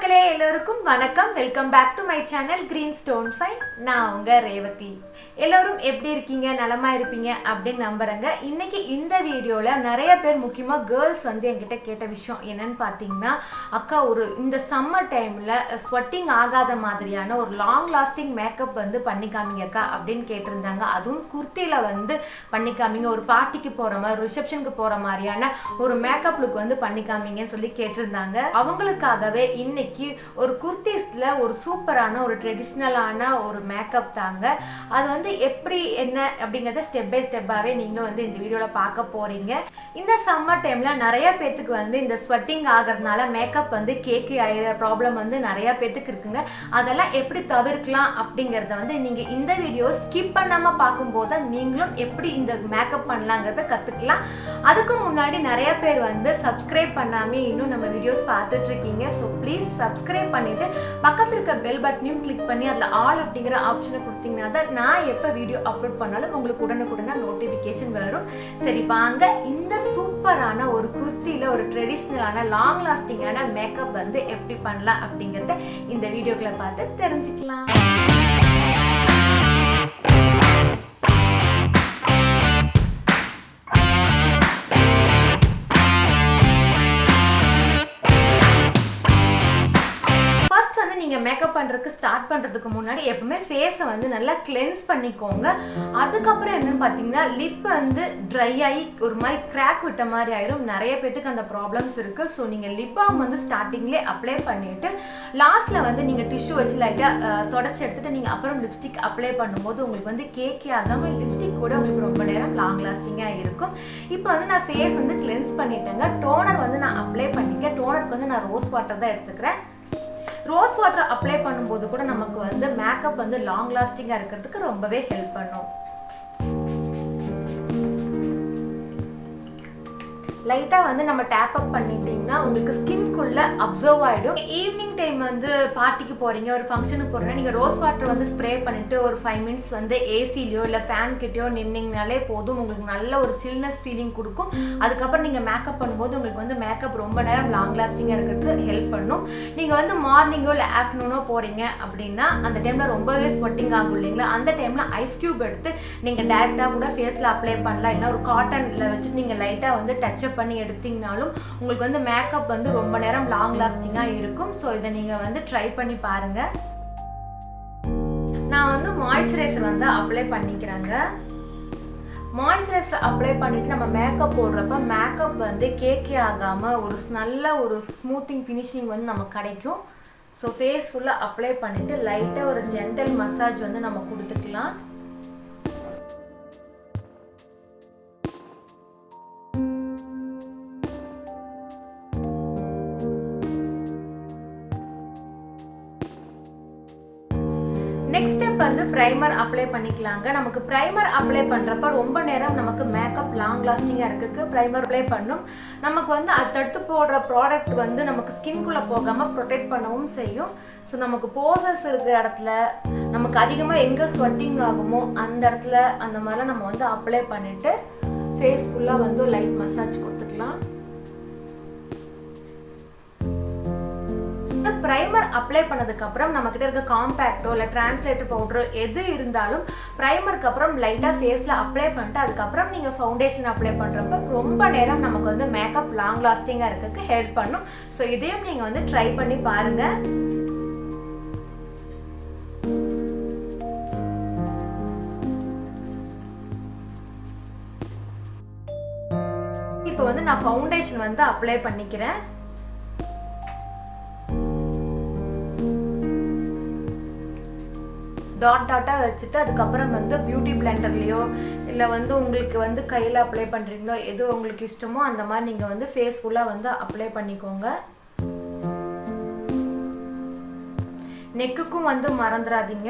மக்களே எல்லோருக்கும் வணக்கம். Welcome back to my channel green stone fine. நான் உங்க ரேவதி. எல்லோரும் எப்படி இருக்கீங்க? நலமா இருப்பீங்க அப்படின்னு நம்புறேங்க. இன்னைக்கு இந்த வீடியோவில் நிறைய பேர் முக்கியமாக கேர்ள்ஸ் வந்து என்கிட்ட கேட்ட விஷயம் என்னன்னு பார்த்தீங்கன்னா, அக்கா இந்த சம்மர் டைமில் ஸ்வெட்டிங் ஆகாத மாதிரியான ஒரு லாங் லாஸ்டிங் மேக்கப் வந்து பண்ணிக்காமிங்க அக்கா அப்படின்னு கேட்டிருந்தாங்க. அதுவும் குர்த்தியில் வந்து பண்ணிக்காமிங்க, ஒரு பார்ட்டிக்கு போகிற மாதிரி, ரிசப்ஷனுக்கு போகிற மாதிரியான ஒரு மேக்கப் லுக் வந்து பண்ணிக்காமிங்கன்னு சொல்லி கேட்டிருந்தாங்க. அவங்களுக்காகவே இன்னைக்கு ஒரு குர்த்திஸில் ஒரு சூப்பரான ஒரு ட்ரெடிஷ்னலான ஒரு மேக்கப் தாங்க. அது வந்து எப்படி என்ன அப்படிங்கிறத ஸ்டெப் பை ஸ்டெப்பாகவே நீங்களும் வந்து இந்த வீடியோவில் பார்க்க போகிறீங்க. இந்த சம்மர் டைமில் நிறைய பேத்துக்கு வந்து இந்த ஸ்வெட்டிங் ஆகிறதுனால மேக்கப் வந்து கேக்கு ஆகிற ப்ராப்ளம் வந்து நிறைய பேத்துக்கு இருக்குங்க. அதெல்லாம் எப்படி தவிர்க்கலாம் அப்படிங்கிறத வந்து நீங்கள் இந்த வீடியோ ஸ்கிப் பண்ணாமல் பார்க்கும்போது நீங்களும் எப்படி இந்த மேக்கப் பண்ணலாங்கிறத கற்றுக்கலாம். அதுக்கு முன்னாடி நிறைய பேர் வந்து சப்ஸ்கிரைப் பண்ணாமல் இன்னும் நம்ம வீடியோஸ் பார்த்துட்ருக்கீங்க. ஸோ ப்ளீஸ் சப்ஸ்கிரைப் பண்ணிவிட்டு பக்கத்தில் இருக்க பெல் பட்டனையும் கிளிக் பண்ணி அதில் ஆல் அப்படிங்கிற ஆப்ஷனை கொடுத்தீங்கன்னா தான் நான் எப்போ வீடியோ அப்லோட் பண்ணாலும் உங்களுக்கு உடனுக்குடனே நோட்டிஃபிகேஷன் வரும். சரி வாங்க, இந்த சூப்பரான ஒரு குர்த்தியில் ஒரு ட்ரெடிஷ்னலான லாங் லாஸ்டிங்கான மேக்கப் வந்து எப்படி பண்ணலாம் அப்படிங்கிறத இந்த வீடியோக்களை பார்த்து தெரிஞ்சுக்கலாம். நீங்கள் மேக்கப் பண்ணுறதுக்கு ஸ்டார்ட் பண்ணுறதுக்கு முன்னாடி எப்பவுமே ஃபேஸை வந்து நல்லா கிளென்ஸ் பண்ணிக்கோங்க. அதுக்கப்புறம் என்னன்னு பார்த்தீங்கன்னா, லிப் வந்து ட்ரை ஆகி ஒரு மாதிரி கிராக் விட்ட மாதிரி ஆயிரும். நிறைய பேத்துக்கு அந்த ப்ராப்ளம்ஸ் இருக்குது. ஸோ நீங்கள் லிப் பாம் வந்து ஸ்டார்டிங்லேயே அப்ளை பண்ணிவிட்டு லாஸ்ட்டில் வந்து நீங்கள் டிஷ்யூ வச்சு லைட்டாக தொடச்சி எடுத்துகிட்டு நீங்கள் அப்புறம் லிப்ஸ்டிக் அப்ளை பண்ணும்போது உங்களுக்கு வந்து கேக்கே ஆகாமல் லிப்ஸ்டிக் கூட உங்களுக்கு ரொம்ப நேரம் லாங் லாஸ்டிங்காக இருக்கும். இப்போ வந்து நான் ஃபேஸ் வந்து கிளென்ஸ் பண்ணிட்டேங்க. டோனர் வந்து நான் அப்ளை பண்ணிட்டேன். டோனருக்கு வந்து நான் ரோஸ் வாட்டர் தான் எடுத்துக்கிறேன். ரோஸ் வாட்டர் அப்ளை பண்ணும்போது கூட நமக்கு வந்து மேக்கப் வந்து லாங் லாஸ்டிங்காக இருக்கிறதுக்கு ரொம்பவே ஹெல்ப் பண்ணும். லைட்டாக வந்து நம்ம டேப் அப் பண்ணிட்டீங்கன்னா உங்களுக்கு ஸ்கின்குள்ளே அப்சர்வ் ஆகிடும். ஈவினிங் டைம் வந்து பார்ட்டிக்கு போகிறீங்க, ஒரு ஃபங்க்ஷனுக்கு போகிறீங்கன்னா நீங்கள் ரோஸ் வாட்டர் வந்து ஸ்ப்ரே பண்ணிவிட்டு ஒரு 5 மினிட்ஸ் வந்து ஏசிலையோ இல்லை ஃபேன் கிட்டேயோ நின்னிங்கனாலே போதும். உங்களுக்கு நல்ல ஒரு சில்னஸ் ஃபீலிங் கொடுக்கும். அதுக்கப்புறம் நீங்கள் மேக்கப் பண்ணும்போது உங்களுக்கு வந்து மேக்கப் ரொம்ப நேரம் லாங் லாஸ்டிங்காக இருக்கிறதுக்கு ஹெல்ப் பண்ணும். நீங்கள் வந்து மார்னிங்கோ இல்லை ஆஃப்டர்நூனோ போகிறீங்க அப்படின்னா அந்த டைமில் ரொம்பவே ஸ்வெட்டிங் ஆகும் இல்லைங்களா? அந்த டைமில் ஐஸ் க்யூப் எடுத்து நீங்கள் டேரெக்டாக கூட ஃபேஸில் அப்ளை பண்ணலாம். இல்லை ஒரு காட்டனில் வச்சுட்டு நீங்கள் லைட்டாக வந்து டச்சப் பண்ணி எடுத்தீங்கனாலும் உங்களுக்கு வந்து மேக்கப் வந்து ரொம்ப நேரம் லாங் லாஸ்டிங்காக இருக்கும். ஸோ இதை நீங்கள் வந்து ட்ரை பண்ணி பாருங்கள். நான் வந்து மாய்ஸ்சரைசர் வந்து அப்ளை பண்ணிக்கிறேங்க. மாய்ஸ்சரைசர் அப்ளை பண்ணிவிட்டு நம்ம மேக்கப் போடுறப்ப மேக்கப் வந்து கேக்கே ஆகாமல் ஒரு நல்ல ஒரு ஸ்மூத்திங் ஃபினிஷிங் வந்து நமக்கு கிடைக்கும். ஸோ ஃபேஸ் ஃபுல்லாக அப்ளை பண்ணிவிட்டு லைட்டாக ஒரு ஜென்டல் மசாஜ் வந்து நம்ம கொடுத்துக்கலாம். நெக்ஸ்ட் ஸ்டெப் வந்து ப்ரைமர் அப்ளை பண்ணிக்கலாங்க. நமக்கு ப்ரைமர் அப்ளை பண்ணுறப்ப ரொம்ப நேரம் நமக்கு மேக்கப் லாங் லாஸ்டிங்காக இருக்கிறதுக்கு ப்ரைமர் அப்ளை பண்ணும். நமக்கு வந்து அடுத்தடுத்து போடுற ப்ராடக்ட் வந்து நமக்கு ஸ்கின்குள்ளே போகாமல் ப்ரொடெக்ட் பண்ணவும் செய்யும். ஸோ நமக்கு போசஸ் இருக்கிற இடத்துல நமக்கு அதிகமாக எங்கே ஸ்வெட்டிங் ஆகுமோ அந்த இடத்துல அந்த மாதிரிலாம் நம்ம வந்து அப்ளை பண்ணிவிட்டு ஃபேஸ் ஃபுல்லாக வந்து லைட் மசாஜ் கொடுத்துக்கலாம். ப்ரைமர் அப்ளை பண்ணதுக்கப்புறம் நம்மக்கிட்ட இருக்க காம்பேக்டோ இல்லை டிரான்ஸ்லேட்டர் பவுடரோ எது இருந்தாலும் ப்ரைமருக்கு அப்புறம் லைட்டாக ஃபேஸில் அப்ளை பண்ணிட்டு அதுக்கப்புறம் நீங்கள் ஃபவுண்டேஷன் அப்ளை பண்ணுறப்ப ரொம்ப நேரம் நமக்கு வந்து மேக்கப் லாங் லாஸ்டிங்காக இருக்கிறதுக்கு ஹெல்ப் பண்ணும். ஸோ இதையும் நீங்கள் வந்து ட்ரை பண்ணி பாருங்கள். இப்போ வந்து நான் ஃபவுண்டேஷன் வந்து அப்ளை பண்ணிக்கிறேன். டாட்டாக வச்சுட்டு அதுக்கப்புறம் வந்து பியூட்டி பிளெண்டர்லேயோ இல்லை வந்து உங்களுக்கு வந்து கையில் அப்ளை பண்ணுறீங்களோ எது உங்களுக்கு இஷ்டமோ அந்த மாதிரி நீங்கள் வந்து ஃபேஸ் ஃபுல்லாக வந்து அப்ளை பண்ணிக்கோங்க. நெக்குக்கும் வந்து மறந்துடாதீங்க.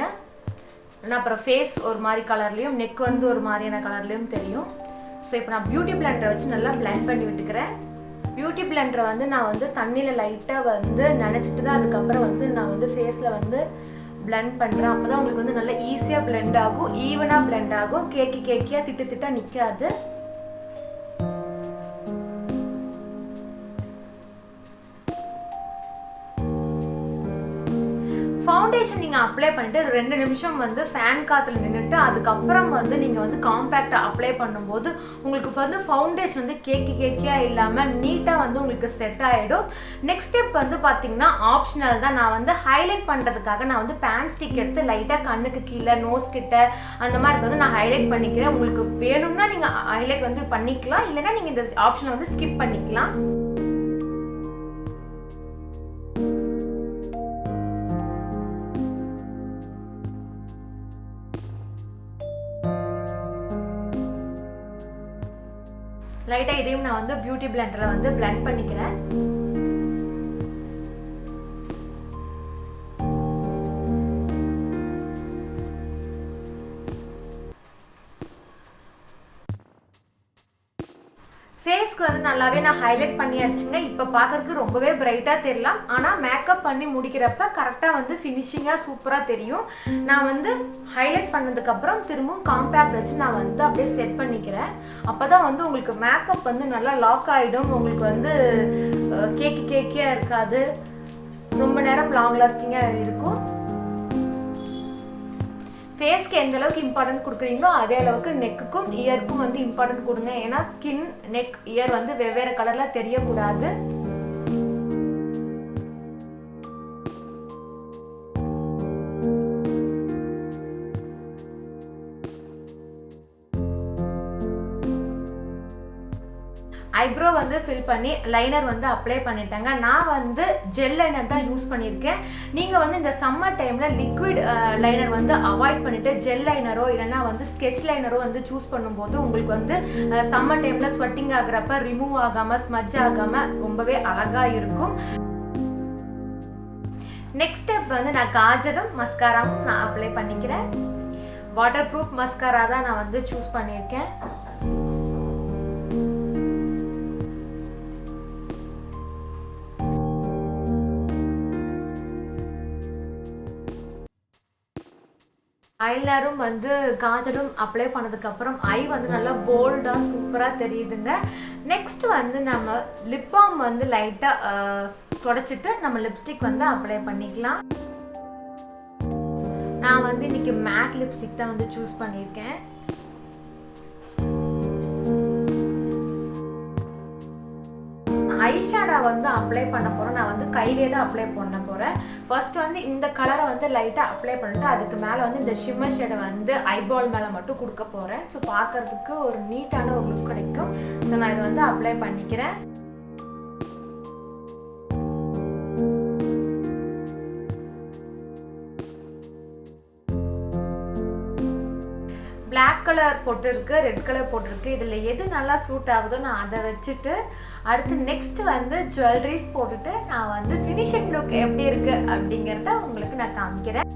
ஆனால் அப்புறம் ஃபேஸ் ஒரு மாதிரி கலர்லேயும் நெக் வந்து ஒரு மாதிரியான கலர்லேயும் தெரியும். ஸோ இப்போ நான் பியூட்டி பிளெண்டரை வச்சு நல்லா பிளெண்ட் பண்ணி விட்டுக்கிறேன். பியூட்டி பிளெண்டரை வந்து நான் வந்து தண்ணியில் லைட்டாக வந்து நினச்சிட்டு தான் அதுக்கப்புறம் வந்து நான் வந்து ஃபேஸில் வந்து பிளெண்ட் பண்ணுறேன். அப்போ தான் உங்களுக்கு வந்து நல்லா ஈஸியாக பிளெண்ட் ஆகும், ஈவனாக பிளெண்ட் ஆகும், கேக்கியாக திட்டாக நிற்காது. ஃபவுண்டேஷன் நீங்கள் அப்ளை பண்ணிட்டு 2 நிமிஷம் வந்து ஃபேன் காற்றுல நின்றுட்டு அதுக்கப்புறம் வந்து நீங்கள் வந்து காம்பேக்டை அப்ளை பண்ணும்போது உங்களுக்கு வந்து ஃபவுண்டேஷன் வந்து கேக்கியாக இல்லாமல் நீட்டாக வந்து உங்களுக்கு செட் ஆகிடும். நெக்ஸ்ட் ஸ்டெப் வந்து பார்த்தீங்கன்னா ஆப்ஷனல் தான். நான் வந்து ஹைலைட் பண்ணுறதுக்காக நான் வந்து பேன் ஸ்டிக் எடுத்து லைட்டாக கண்ணுக்கு கீழே நோஸ் கிட்ட அந்த மாதிரி வந்து நான் ஹைலைட் பண்ணிக்கிறேன். உங்களுக்கு வேணும்னா நீங்கள் ஹைலைட் வந்து பண்ணிக்கலாம், இல்லைன்னா நீங்கள் இந்த ஆப்ஷனை வந்து ஸ்கிப் பண்ணிக்கலாம். லைட்டாக இதையும் நான் வந்து பியூட்டி பிளெண்டரில் வந்து பிளெண்ட் பண்ணிக்கிறேன். ஃபேஸ்க்கு வந்து நல்லாவே நான் ஹைலைட் பண்ணியாச்சுங்க. இப்போ பார்க்கறதுக்கு ரொம்பவே பிரைட்டாக தெரியலாம், ஆனால் மேக்கப் பண்ணி முடிக்கிறப்ப கரெக்டாக வந்து ஃபினிஷிங்காக சூப்பராக தெரியும். நான் வந்து ஹைலைட் பண்ணதுக்கப்புறம் திரும்பவும் காம்பேக்ட் வச்சு நான் வந்து அப்படியே செட் பண்ணிக்கிறேன். அப்போ தான் வந்து உங்களுக்கு மேக்கப் வந்து நல்லா லாக் ஆகிடும். உங்களுக்கு வந்து கேக்கியாக இருக்காது, ரொம்ப நேரம் லாங் லாஸ்டிங்காக இருக்கும். ஃபேஸ்க்கு எந்த அளவுக்கு இம்பார்ட்டன்ட் கொடுக்குறீங்களோ அதே அளவுக்கு நெக்குக்கும் இயருக்கும் வந்து இம்பார்ட்டன்ட் கொடுங்க. ஏன்னா ஸ்கின், நெக், இயர் வந்து வெவ்வேறு கலரில் தெரியக்கூடாது. ஐப்ரோ வந்து ஃபில் பண்ணி லைனர் வந்து அப்ளை பண்ணிட்டேங்க. நான் வந்து ஜெல் லைனர் தான் யூஸ் பண்ணியிருக்கேன். நீங்கள் வந்து இந்த சம்மர் டைமில் லிக்விட் லைனர் வந்து அவாய்ட் பண்ணிவிட்டு ஜெல் லைனரோ இல்லைனா வந்து ஸ்கெட்ச் லைனரோ வந்து சூஸ் பண்ணும்போது உங்களுக்கு வந்து சம்மர் டைமில் ஸ்வெட்டிங் ஆகிறப்ப ரிமூவ் ஆகாமல் ஸ்மஜ் ஆகாமல் ரொம்பவே அழகாக இருக்கும். நெக்ஸ்ட் ஸ்டெப் வந்து நான் காஜலும் மஸ்காராவும் நான் அப்ளை பண்ணிக்கிறேன். வாட்டர் ப்ரூஃப் மஸ்காரா தான் நான் வந்து சூஸ் பண்ணியிருக்கேன். ஐலைனரும் வந்து காஜலும் அப்ளை பண்ணதுக்கப்புறம் ஐ வந்து நல்லா போல்டாக சூப்பராக தெரியுதுங்க. நெக்ஸ்ட் வந்து நம்ம லிப் பாம் வந்து லைட்டாக தொடச்சிட்டு நம்ம லிப்ஸ்டிக் வந்து அப்ளை பண்ணிக்கலாம். நான் வந்து இன்னைக்கு மேட் லிப்ஸ்டிக் தான் வந்து சூஸ் பண்ணியிருக்கேன். ஐஷேடோ வந்து அப்ளை பண்ண போகிறேன். நான் வந்து கையிலே தான் அப்ளை பண்ண போகிறேன். ஃபர்ஸ்ட் வந்து இந்த கலரை வந்து லைட்டாக அப்ளை பண்ணிட்டு அதுக்கு மேலே வந்து இந்த ஷிம்மர் ஷேடை வந்து ஐபால் மேலே மட்டும் கொடுக்க போகிறேன். ஸோ பார்க்கறதுக்கு ஒரு நீட்டான ஒரு லுக் கிடைக்கும். ஸோ நான் இதை வந்து அப்ளை பண்ணிக்கிறேன். பிளாக் கலர் போட்டிருக்கு, ரெட் கலர் போட்டிருக்கு. இதில் எது நல்லா சூட் ஆகுதோ நான் அதை வச்சுட்டு அடுத்து நெக்ஸ்ட் வந்து ஜுவல்லரிஸ் போட்டுட்டு நான் வந்து ஃபினிஷிங் லுக் எப்படி இருக்கு அப்படிங்கிறத உங்களுக்கு நான் காமிக்கிறேன்.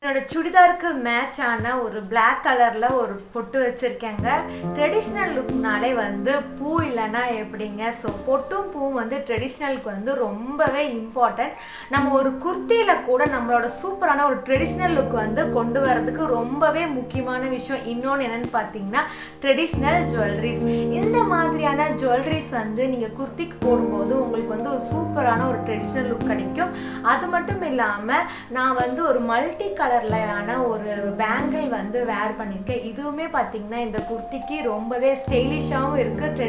என்னோட சுடிதாருக்கு மேட்ச் ஆன ஒரு பிளாக் கலர்ல ஒரு பொட்டு வச்சிருக்கேங்க. ட்ரெடிஷ்னல் லுக்னாலே வந்து பூ இல்லைன்னா எப்படிங்க? ஸோ பொட்டும் பூவும் வந்து ட்ரெடிஷ்னலுக்கு வந்து ரொம்பவே இம்பார்ட்டன்ட். நம்ம ஒரு குர்த்தியில கூட நம்மளோட சூப்பரான ஒரு ட்ரெடிஷ்னல் லுக் வந்து கொண்டு வரதுக்கு ரொம்பவே முக்கியமான விஷயம் இன்னொன்று என்னன்னு பார்த்தீங்கன்னா ட்ரெடிஷ்னல் ஜுவல்லரிஸ். இந்த மாதிரியான ஜுவல்லரிஸ் வந்து நீங்கள் குர்த்திக்கு போடும்போது உங்களுக்கு வந்து ஒரு சூப்பரான ஒரு ட்ரெடிஷ்னல் லுக் கிடைக்கும். அது மட்டும் இல்லாமல் நான் வந்து ஒரு மல்டி கலரில் கலர்லையான ஒரு பேங்கிள் வந்து வேர் பண்ணியிருக்கேன். இதுவுமே பார்த்தீங்கன்னா இந்த குர்த்திக்கு ரொம்பவே ஸ்டைலிஷாகவும் இருக்குது,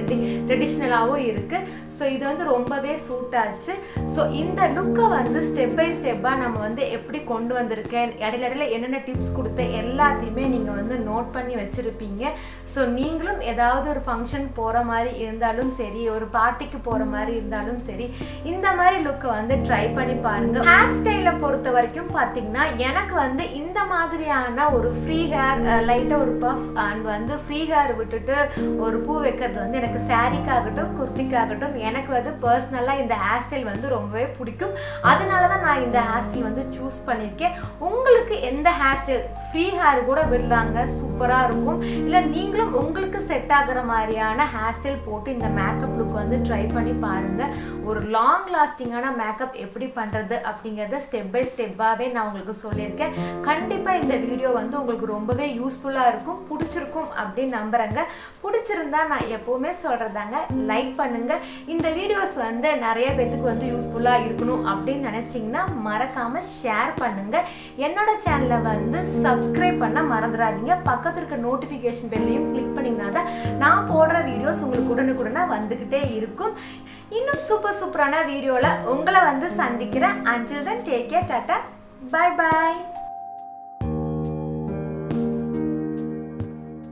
ட்ரெடிஷ்னலாகவும் இருக்குது. ஸோ இது வந்து ரொம்பவே சூட் ஆச்சு. ஸோ இந்த லுக்கை வந்து ஸ்டெப் பை ஸ்டெப்பாக நம்ம வந்து எப்படி கொண்டு வந்திருக்கேன், இடையில என்னென்ன டிப்ஸ் கொடுத்தேன் எல்லாத்தையுமே நீங்கள் வந்து நோட் பண்ணி வச்சுருப்பீங்க. ஸோ நீங்களும் ஏதாவது ஒரு ஃபங்க்ஷன் போகிற மாதிரி இருந்தாலும் சரி, ஒரு பார்ட்டிக்கு போகிற மாதிரி இருந்தாலும் சரி, இந்த மாதிரி லுக்கை வந்து ட்ரை பண்ணி பாருங்கள். ஹேர் ஸ்டைலை பொறுத்த வரைக்கும் பார்த்தீங்கன்னா எனக்கு வந்து இந்த மாதிரியான ஒரு ஃப்ரீ ஹேர், லைட்டாக ஒரு பஃப் அண்ட் வந்து ஃப்ரீ ஹேர் விட்டுட்டு ஒரு பூ வைக்கிறது வந்து எனக்கு சாரீக்காகட்டும் குர்த்திக்காகட்டும் எனக்கு வந்து பர்சனலாக இந்த ஹேர் ஸ்டைல் வந்து ரொம்பவே பிடிக்கும். அதனால தான் நான் இந்த ஹேர் ஸ்டைல் வந்து சூஸ் பண்ணியிருக்கேன். உங்களுக்கு எந்த ஹேர் ஸ்டைல், ஃப்ரீ ஹேர் கூட விடலாங்க, சூப்பராக இருக்கும். இல்லை நீங்களும் உங்களுக்கு செட் ஆகிற மாதிரியான ஹேர் ஸ்டைல் போட்டு இந்த மேக்கப் லுக் வந்து ட்ரை பண்ணி பாருங்கள். ஒரு லாங் லாஸ்டிங்கான மேக்கப் எப்படி பண்ணுறது அப்படிங்கிறத ஸ்டெப் பை ஸ்டெப்பாகவே நான் உங்களுக்கு சொல்லியிருக்கேன். கண்டிப்பாக இந்த வீடியோ வந்து உங்களுக்கு ரொம்பவே யூஸ்ஃபுல்லாக இருக்கும், பிடிச்சிருக்கும் அப்படின்னு நம்புகிறேங்க. பிடிச்சிருந்தா நான் எப்போவுமே சொல்கிறதாங்க, லைக் பண்ணுங்கள். இந்த வீடியோஸ் வந்து நிறைய பேத்துக்கு வந்து யூஸ்ஃபுல்லாக இருக்கணும் அப்படின்னு நினச்சிங்கன்னா மறக்காமல் ஷேர் பண்ணுங்கள். என்னோட சேனலை வந்து சப்ஸ்கிரைப் பண்ண மறந்துடாதீங்க. பக்கத்தில் இருக்க நோட்டிஃபிகேஷன் பெல்லையும் கிளிக் பண்ணிங்கன்னா தான் நான் போடுற வீடியோஸ் உங்களுக்கு உடனுக்குடனே வந்துக்கிட்டே இருக்கும். இன்னும் சூப்பரான வீடியோவில் உங்களை வந்து சந்திக்கிறேன். Until then, take care, tata, bye bye.